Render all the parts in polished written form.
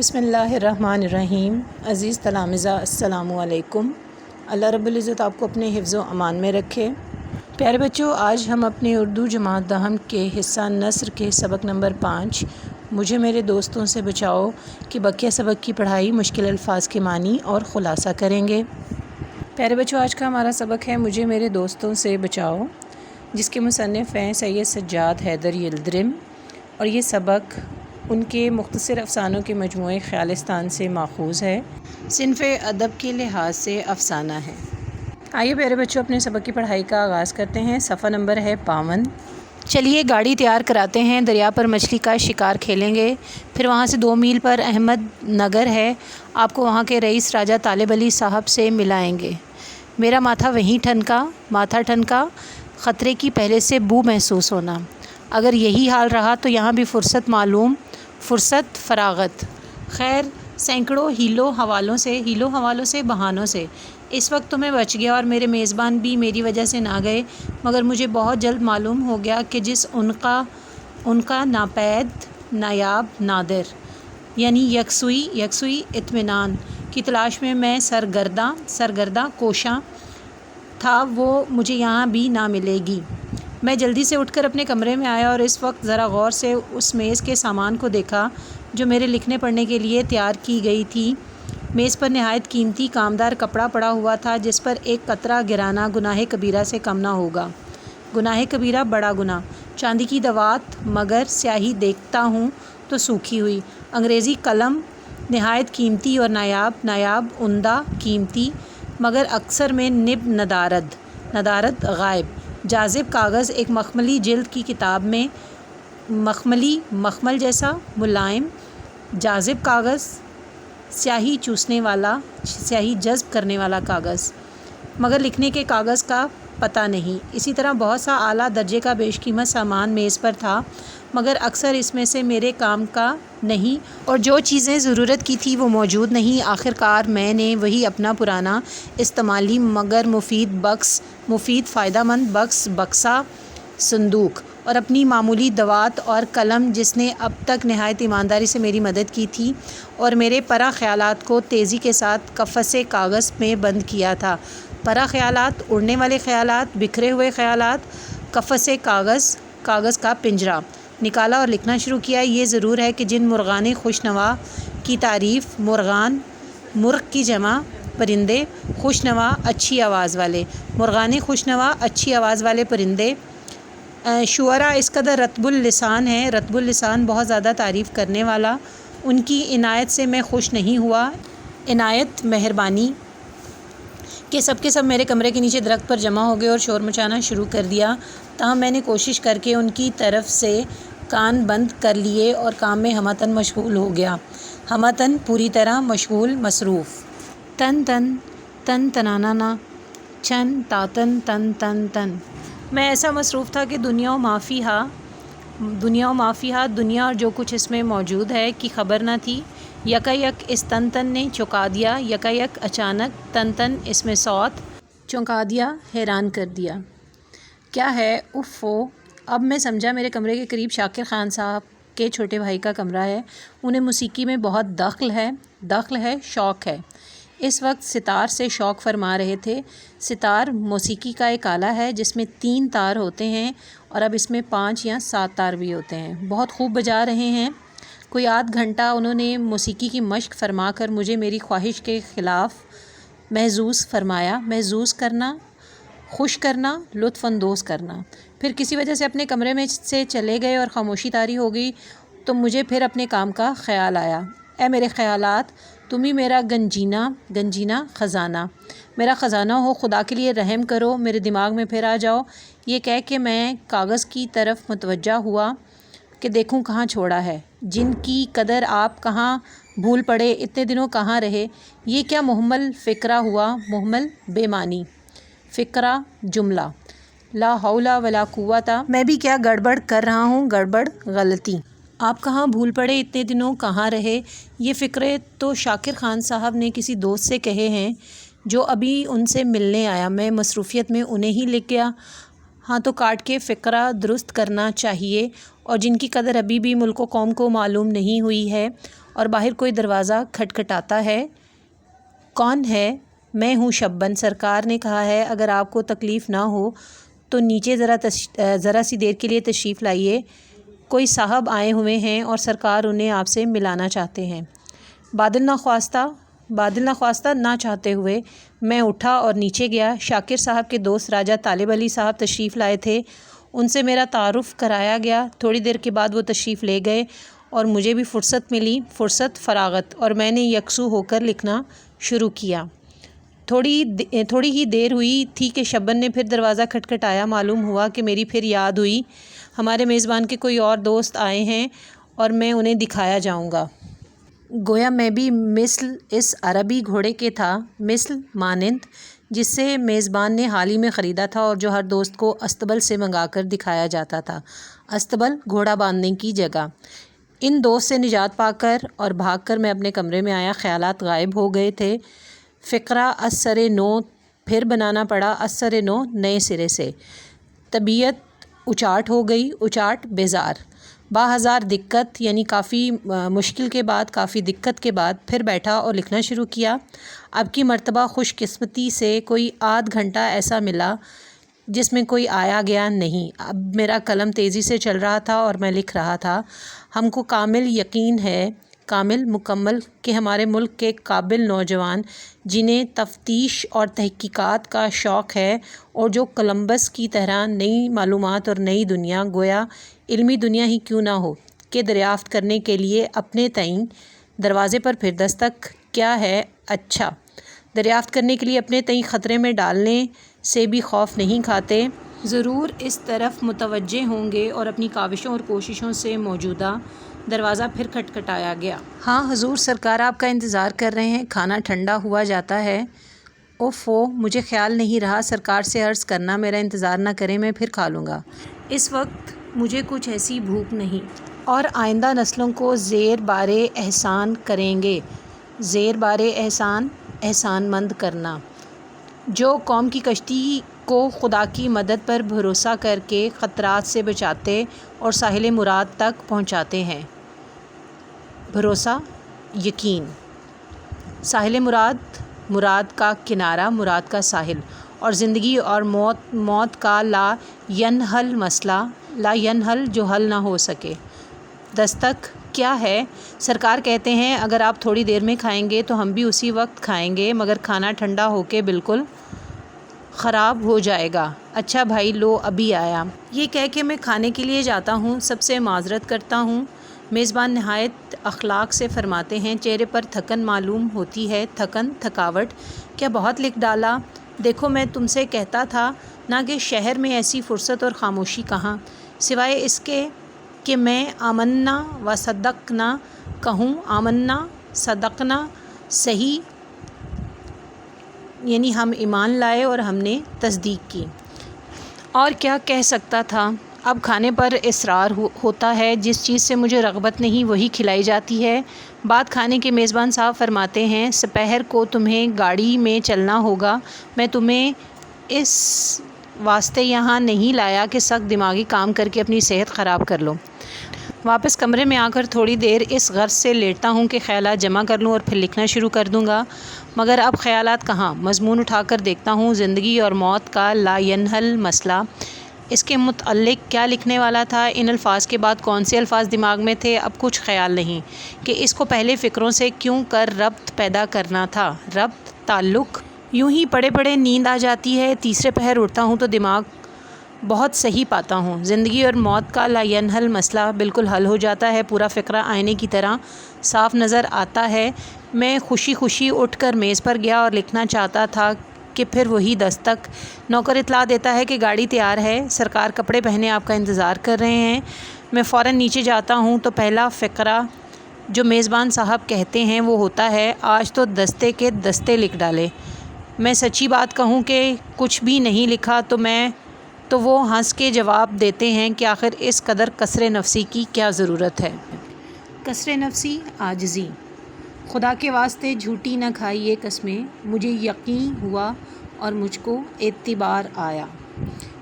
بسم اللہ الرحمن الرحیم۔ عزیز تلامذہ السلام علیکم۔ اللہ رب العزت آپ کو اپنے حفظ و امان میں رکھے۔ پیارے بچوں، آج ہم اپنے اردو جماعت دہم کے حصہ نثر کے سبق نمبر 5 مجھے میرے دوستوں سے بچاؤ کہ بقیہ سبق کی پڑھائی مشکل الفاظ کے معنی اور خلاصہ کریں گے۔ پیارے بچوں، آج کا ہمارا سبق ہے مجھے میرے دوستوں سے بچاؤ، جس کے مصنف ہیں سید سجاد حیدر یلدرم، اور یہ سبق ان کے مختصر افسانوں کے مجموعے خیالستان سے ماخوذ ہے۔ صنف ادب کے لحاظ سے افسانہ ہے۔ آئیے پیارے بچوں اپنے سبق کی پڑھائی کا آغاز کرتے ہیں۔ صفحہ نمبر ہے 52۔ چلیے گاڑی تیار کراتے ہیں، دریا پر مچھلی کا شکار کھیلیں گے، پھر وہاں سے 2 میل پر احمد نگر ہے، آپ کو وہاں کے رئیس راجہ طالب علی صاحب سے ملائیں گے۔ میرا ماتھا ٹھنکا، خطرے کی پہلے سے بو محسوس ہونا۔ اگر یہی حال رہا تو یہاں بھی فرصت فراغت خیر سینکڑوں ہیلوں حوالوں سے بہانوں سے اس وقت تو میں بچ گیا اور میرے میزبان بھی میری وجہ سے نہ گئے، مگر مجھے بہت جلد معلوم ہو گیا کہ جس ان کا ناپید، نایاب، نادر یعنی یکسوئی اطمینان کی تلاش میں میں سرگرداں کوشاں تھا، وہ مجھے یہاں بھی نہ ملے گی۔ میں جلدی سے اٹھ کر اپنے کمرے میں آیا اور اس وقت ذرا غور سے اس میز کے سامان کو دیکھا جو میرے لکھنے پڑھنے کے لیے تیار کی گئی تھی۔ میز پر نہایت قیمتی کامدار کپڑا پڑا ہوا تھا، جس پر ایک قطرہ گرانا گناہ کبیرہ سے کم نہ ہوگا۔ گناہ کبیرہ بڑا گناہ، چاندی کی دوات، مگر سیاہی دیکھتا ہوں تو سوکھی ہوئی۔ انگریزی قلم نہایت قیمتی اور نایاب، عمدہ، قیمتی، مگر اکثر میں نب ندارد غائب۔ جاذب کاغذ ایک مخملی جلد کی کتاب میں، مخمل جیسا ملائم جاذب کاغذ، سیاہی جذب کرنے والا کاغذ، مگر لکھنے کے کاغذ کا پتہ نہیں۔ اسی طرح بہت سا اعلیٰ درجے کا بیش قیمت سامان میز پر تھا، مگر اکثر اس میں سے میرے کام کا نہیں، اور جو چیزیں ضرورت کی تھی وہ موجود نہیں۔ آخرکار میں نے وہی اپنا پرانا استعمالی مگر مفید فائدہ مند بکسا صندوق اور اپنی معمولی دوات اور قلم، جس نے اب تک نہایت ایمانداری سے میری مدد کی تھی اور میرے پرا خیالات کو تیزی کے ساتھ قفس کاغذ میں بند کیا تھا۔ پرا خیالات، اڑنے والے خیالات، بکھرے ہوئے خیالات، قفس کاغذ کا پنجرہ نکالا اور لکھنا شروع کیا۔ یہ ضرور ہے کہ جن مرغان خوشنوا کی تعریف، مرغ کی جمع پرندے، خوشنوا اچھی آواز والے، مرغان خوشنوا اچھی آواز والے پرندے، شعراء اس قدر رطب اللسان ہیں، رطب اللسان بہت زیادہ تعریف کرنے والا، ان کی عنایت سے میں خوش نہیں ہوا۔ عنایت، مہربانی کہ سب کے سب میرے کمرے کے نیچے درخت پر جمع ہو گئے اور شور مچانا شروع کر دیا، تاہم میں نے کوشش کر کے ان کی طرف سے کان بند کر لیے اور کام میں ہمہ مشغول ہو گیا۔ ہمہ پوری طرح مشغول، مصروف۔ تن تنانا چن تاتن تن میں ایسا مصروف تھا کہ دنیا و مافیہا، دنیا اور جو کچھ اس میں موجود ہے کی خبر نہ تھی۔ یک اس تن نے چونکا دیا، یک اچانک تن اس میں صوت چونکا دیا، حیران کر دیا۔ کیا ہے؟ اوفو! اب میں سمجھا میرے کمرے کے قریب شاکر خان صاحب کے چھوٹے بھائی کا کمرہ ہے۔ انہیں موسیقی میں بہت دخل ہے، شوق ہے۔ اس وقت ستار سے شوق فرما رہے تھے۔ ستار موسیقی کا ایک آلہ ہے جس میں 3 تار ہوتے ہیں اور اب اس میں 5 یا 7 تار بھی ہوتے ہیں۔ بہت خوب بجا رہے ہیں۔ کوئی آدھ گھنٹہ انہوں نے موسیقی کی مشق فرما کر مجھے میری خواہش کے خلاف محظوظ کرنا، خوش کرنا، لطف اندوز کرنا۔ پھر کسی وجہ سے اپنے کمرے میں سے چلے گئے اور خاموشی طاری ہو گئی تو مجھے پھر اپنے کام کا خیال آیا۔ اے میرے خیالات، تم ہی میرا گنجینہ خزانہ، میرا خزانہ ہو، خدا کے لیے رحم کرو، میرے دماغ میں پھر آ جاؤ۔ یہ کہہ کے میں کاغذ کی طرف متوجہ ہوا کہ دیکھوں کہاں چھوڑا ہے، جن کی قدر آپ کہاں بھول پڑے، اتنے دنوں کہاں رہے۔ یہ کیا مہمل فقرہ ہوا، مہمل بے معنی فقرہ، جملہ، لا حول ولا قوت، میں بھی کیا گڑبڑ کر رہا ہوں، گڑبڑ، غلطی۔ آپ کہاں بھول پڑے، اتنے دنوں کہاں رہے۔ یہ فقرے تو شاکر خان صاحب نے کسی دوست سے کہے ہیں جو ابھی ان سے ملنے آیا، میں مصروفیت میں انہیں ہی لکھ گیا۔ ہاں تو کاٹ کے فقرہ درست کرنا چاہیے، اور جن کی قدر ابھی بھی ملک و قوم کو معلوم نہیں ہوئی ہے اور باہر کوئی دروازہ کھٹکھٹاتا ہے۔ کون ہے؟ میں ہوں شبن، سرکار نے کہا ہے اگر آپ کو تکلیف نہ ہو تو نیچے ذرا سی دیر کے لیے تشریف لائیے، کوئی صاحب آئے ہوئے ہیں اور سرکار انہیں آپ سے ملانا چاہتے ہیں۔ بادل نخواستہ نہ چاہتے ہوئے میں اٹھا اور نیچے گیا۔ شاکر صاحب کے دوست راجہ طالب علی صاحب تشریف لائے تھے، ان سے میرا تعارف کرایا گیا۔ تھوڑی دیر کے بعد وہ تشریف لے گئے اور مجھے بھی فرصت ملی، فراغت، اور میں نے یکسو ہو کر لکھنا شروع کیا۔ تھوڑی ہی دیر ہوئی تھی کہ شبن نے پھر دروازہ کھٹکھٹایا۔ معلوم ہوا کہ میری پھر یاد ہوئی، ہمارے میزبان کے کوئی اور دوست آئے ہیں اور میں انہیں دکھایا جاؤں گا۔ گویا میں بھی مثل اس عربی گھوڑے کے تھا، مثل مانند جس سے میزبان نے حال ہی میں خریدا تھا اور جو ہر دوست کو استبل سے منگا کر دکھایا جاتا تھا۔ استبل گھوڑا باندھنے کی جگہ۔ ان دوست سے نجات پا کر اور بھاگ کر میں اپنے کمرے میں آیا۔ خیالات غائب ہو گئے تھے۔ فقرہ از سر نو پھر بنانا پڑا، از سر نو نئے سرے سے۔ طبیعت اچاٹ ہو گئی، اچاٹ بیزار، باہزار دقت، یعنی کافی مشکل کے بعد، کافی دقت کے بعد پھر بیٹھا اور لکھنا شروع کیا۔ اب کی مرتبہ خوش قسمتی سے کوئی آدھ گھنٹہ ایسا ملا جس میں کوئی آیا گیا نہیں۔ اب میرا قلم تیزی سے چل رہا تھا اور میں لکھ رہا تھا۔ ہم کو کامل یقین ہے، کامل مکمل، کہ ہمارے ملک کے قابل نوجوان جنہیں تفتیش اور تحقیقات کا شوق ہے اور جو کولمبس کی طرح نئی معلومات اور نئی دنیا، گویا علمی دنیا ہی کیوں نہ ہو، کہ دریافت کرنے کے لیے اپنے تئیں دروازے پر پھر دستک کیا ہے، اچھا دریافت کرنے کے لیے اپنے تئیں خطرے میں ڈالنے سے بھی خوف نہیں کھاتے، ضرور اس طرف متوجہ ہوں گے، اور اپنی کاوشوں اور کوششوں سے موجودہ دروازہ پھر کھٹکھٹایا گیا۔ ہاں حضور، سرکار آپ کا انتظار کر رہے ہیں، کھانا ٹھنڈا ہوا جاتا ہے۔ اوفو، مجھے خیال نہیں رہا، سرکار سے عرض کرنا میرا انتظار نہ کریں، میں پھر کھا لوں گا، اس وقت مجھے کچھ ایسی بھوک نہیں، اور آئندہ نسلوں کو زیر بار احسان کریں گے۔ زیر بار احسان، احسان مند کرنا۔ جو قوم کی کشتی کو خدا کی مدد پر بھروسہ کر کے خطرات سے بچاتے اور ساحل مراد تک پہنچاتے ہیں۔ بھروسہ، یقین۔ ساحل مراد، مراد کا کنارہ، مراد کا ساحل، اور زندگی اور موت کا لا ینحل مسئلہ، لا ینحل جو حل نہ ہو سکے۔ دستک کیا ہے؟ سرکار کہتے ہیں اگر آپ تھوڑی دیر میں کھائیں گے تو ہم بھی اسی وقت کھائیں گے، مگر کھانا ٹھنڈا ہو کے بالکل خراب ہو جائے گا۔ اچھا بھائی، لو ابھی آیا۔ یہ کہہ کے میں کھانے کے لیے جاتا ہوں، سب سے معذرت کرتا ہوں۔ میزبان نہایت اخلاق سے فرماتے ہیں، چہرے پر تھکن معلوم ہوتی ہے۔ تھکن، تھکاوٹ، کیا بہت لکھ ڈالا؟ دیکھو میں تم سے کہتا تھا نا کہ شہر میں ایسی فرصت اور خاموشی کہاں، سوائے اس کے کہ میں آمنا و صدقنا کہوں۔ آمنا، صدقنا، صحیح، یعنی ہم ایمان لائے اور ہم نے تصدیق کی۔ اور کیا کہہ سکتا تھا؟ اب کھانے پر اصرار ہوتا ہے، جس چیز سے مجھے رغبت نہیں وہی کھلائی جاتی ہے۔ بات کھانے کے میزبان صاحب فرماتے ہیں، سپہر کو تمہیں گاڑی میں چلنا ہوگا، میں تمہیں اس واسطے یہاں نہیں لایا کہ سخت دماغی کام کر کے اپنی صحت خراب کر لو۔ واپس کمرے میں آ کر تھوڑی دیر اس غرض سے لیٹتا ہوں کہ خیالات جمع کر لوں اور پھر لکھنا شروع کر دوں گا، مگر اب خیالات کہاں۔ مضمون اٹھا کر دیکھتا ہوں، زندگی اور موت کا لا ینحل مسئلہ۔ اس کے متعلق کیا لکھنے والا تھا؟ ان الفاظ کے بعد کون سے الفاظ دماغ میں تھے؟ اب کچھ خیال نہیں کہ اس کو پہلے فکروں سے کیوں کر ربط پیدا کرنا تھا۔ ربط، تعلق۔ یوں ہی پڑے پڑے نیند آ جاتی ہے۔ تیسرے پہر اٹھتا ہوں تو دماغ بہت صحیح پاتا ہوں۔ زندگی اور موت کا لا ینحل مسئلہ بالکل حل ہو جاتا ہے، پورا فقرہ آئینے کی طرح صاف نظر آتا ہے۔ میں خوشی خوشی اٹھ کر میز پر گیا اور لکھنا چاہتا تھا کہ پھر وہی دستک۔ نوکر اطلاع دیتا ہے کہ گاڑی تیار ہے، سرکار کپڑے پہنے آپ کا انتظار کر رہے ہیں۔ میں فوراً نیچے جاتا ہوں تو پہلا فقرہ جو میزبان صاحب کہتے ہیں وہ ہوتا ہے، آج تو دستے کے دستے لکھ ڈالے۔ میں سچی بات کہوں کہ کچھ بھی نہیں لکھا تو وہ ہنس کے جواب دیتے ہیں کہ آخر اس قدر کسر نفسی کی کیا ضرورت ہے۔ کسر نفسی، عاجزی۔ خدا کے واسطے جھوٹی نہ کھائیے قسمیں، مجھے یقین ہوا اور مجھ کو اعتبار آیا۔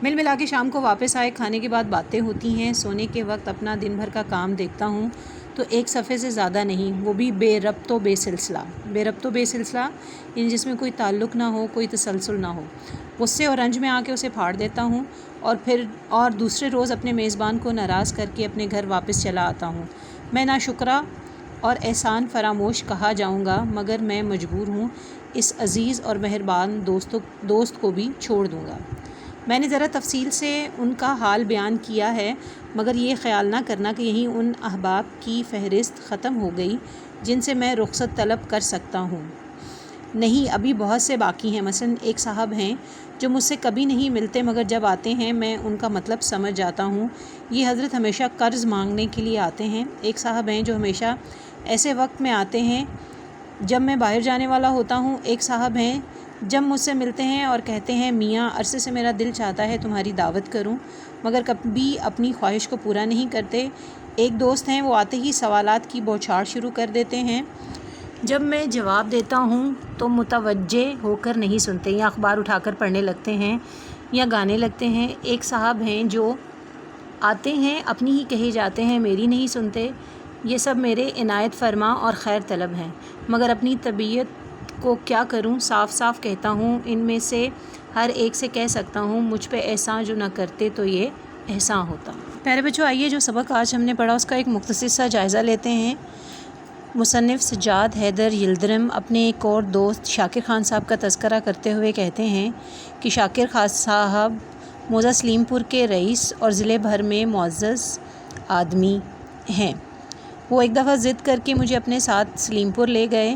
مل ملا کے شام کو واپس آئے، کھانے کے بعد باتیں ہوتی ہیں۔ سونے کے وقت اپنا دن بھر کا کام دیکھتا ہوں تو ایک صفحے سے زیادہ نہیں، وہ بھی بے ربط و بے سلسلہ یعنی جس میں کوئی تعلق نہ ہو، کوئی تسلسل نہ ہو۔ غصے اور رنج میں آ کے اسے پھاڑ دیتا ہوں اور دوسرے روز اپنے میزبان کو ناراض کر کے اپنے گھر واپس چلا آتا ہوں۔ میں ناشکرا اور احسان فراموش کہا جاؤں گا، مگر میں مجبور ہوں اس عزیز اور مہربان دوست کو بھی چھوڑ دوں گا۔ میں نے ذرا تفصیل سے ان کا حال بیان کیا ہے، مگر یہ خیال نہ کرنا کہ یہیں ان احباب کی فہرست ختم ہو گئی جن سے میں رخصت طلب کر سکتا ہوں۔ نہیں، ابھی بہت سے باقی ہیں۔ مثلاً ایک صاحب ہیں جو مجھ سے کبھی نہیں ملتے، مگر جب آتے ہیں میں ان کا مطلب سمجھ جاتا ہوں۔ یہ حضرت ہمیشہ قرض مانگنے کے لیے آتے ہیں۔ ایک صاحب ہیں جو ہمیشہ ایسے وقت میں آتے ہیں جب میں باہر جانے والا ہوتا ہوں۔ ایک صاحب ہیں جب مجھ سے ملتے ہیں اور کہتے ہیں میاں عرصے سے میرا دل چاہتا ہے تمہاری دعوت کروں، مگر کبھی اپنی خواہش کو پورا نہیں کرتے۔ ایک دوست ہیں، وہ آتے ہی سوالات کی بوچھاڑ شروع کر دیتے ہیں۔ جب میں جواب دیتا ہوں تو متوجہ ہو کر نہیں سنتے، یا اخبار اٹھا کر پڑھنے لگتے ہیں یا گانے لگتے ہیں۔ ایک صاحب ہیں جو آتے ہیں اپنی ہی کہے جاتے ہیں، میری نہیں سنتے۔ یہ سب میرے عنایت فرما اور خیر طلب ہیں، مگر اپنی طبیعت کو کیا کروں، صاف صاف کہتا ہوں۔ ان میں سے ہر ایک سے کہہ سکتا ہوں مجھ پہ احسان جو نہ کرتے تو یہ احسان ہوتا۔ پیارے بچوں، آئیے جو سبق آج ہم نے پڑھا اس کا ایک مختصر سا جائزہ لیتے ہیں۔ مصنف سجاد حیدر یلدرم اپنے ایک اور دوست شاکر خان صاحب کا تذکرہ کرتے ہوئے کہتے ہیں کہ شاکر خان صاحب موضع سلیم پور کے رئیس اور ضلع بھر میں معزز آدمی ہیں۔ وہ ایک دفعہ ضد کر کے مجھے اپنے ساتھ سلیم پور لے گئے۔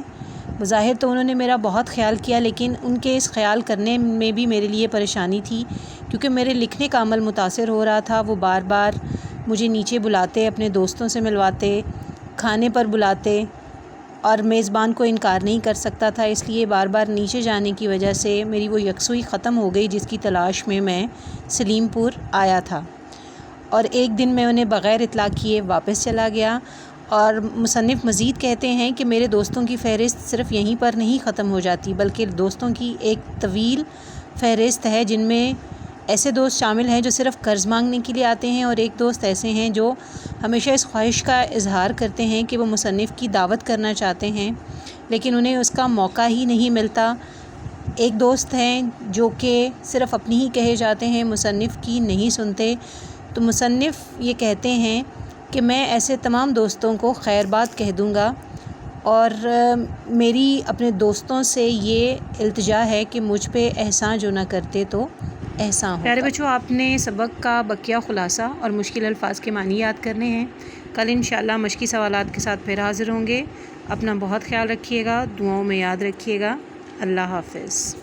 بظاہر تو انہوں نے میرا بہت خیال کیا، لیکن ان کے اس خیال کرنے میں بھی میرے لیے پریشانی تھی، کیونکہ میرے لکھنے کا عمل متاثر ہو رہا تھا۔ وہ بار بار مجھے نیچے بلاتے، اپنے دوستوں سے ملواتے، کھانے پر بلاتے، اور میزبان کو انکار نہیں کر سکتا تھا، اس لیے بار بار نیچے جانے کی وجہ سے میری وہ یکسوئی ختم ہو گئی جس کی تلاش میں سلیم پور آیا تھا، اور ایک دن میں انہیں بغیر اطلاع کیے واپس چلا گیا۔ اور مصنف مزید کہتے ہیں کہ میرے دوستوں کی فہرست صرف یہیں پر نہیں ختم ہو جاتی، بلکہ دوستوں کی ایک طویل فہرست ہے جن میں ایسے دوست شامل ہیں جو صرف قرض مانگنے کے لیے آتے ہیں، اور ایک دوست ایسے ہیں جو ہمیشہ اس خواہش کا اظہار کرتے ہیں کہ وہ مصنف کی دعوت کرنا چاہتے ہیں، لیکن انہیں اس کا موقع ہی نہیں ملتا۔ ایک دوست ہیں جو کہ صرف اپنی ہی کہے جاتے ہیں، مصنف کی نہیں سنتے۔ تو مصنف یہ کہتے ہیں کہ میں ایسے تمام دوستوں کو خیر بات کہہ دوں گا، اور میری اپنے دوستوں سے یہ التجا ہے کہ مجھ پہ احسان جو نہ کرتے تو احسان ہوتا۔ پیارے بچوں، آپ نے سبق کا بقیہ خلاصہ اور مشکل الفاظ کے معنی یاد کرنے ہیں۔ کل انشاءاللہ مشقی سوالات کے ساتھ پھر حاضر ہوں گے۔ اپنا بہت خیال رکھیے گا، دعاؤں میں یاد رکھیے گا۔ اللہ حافظ۔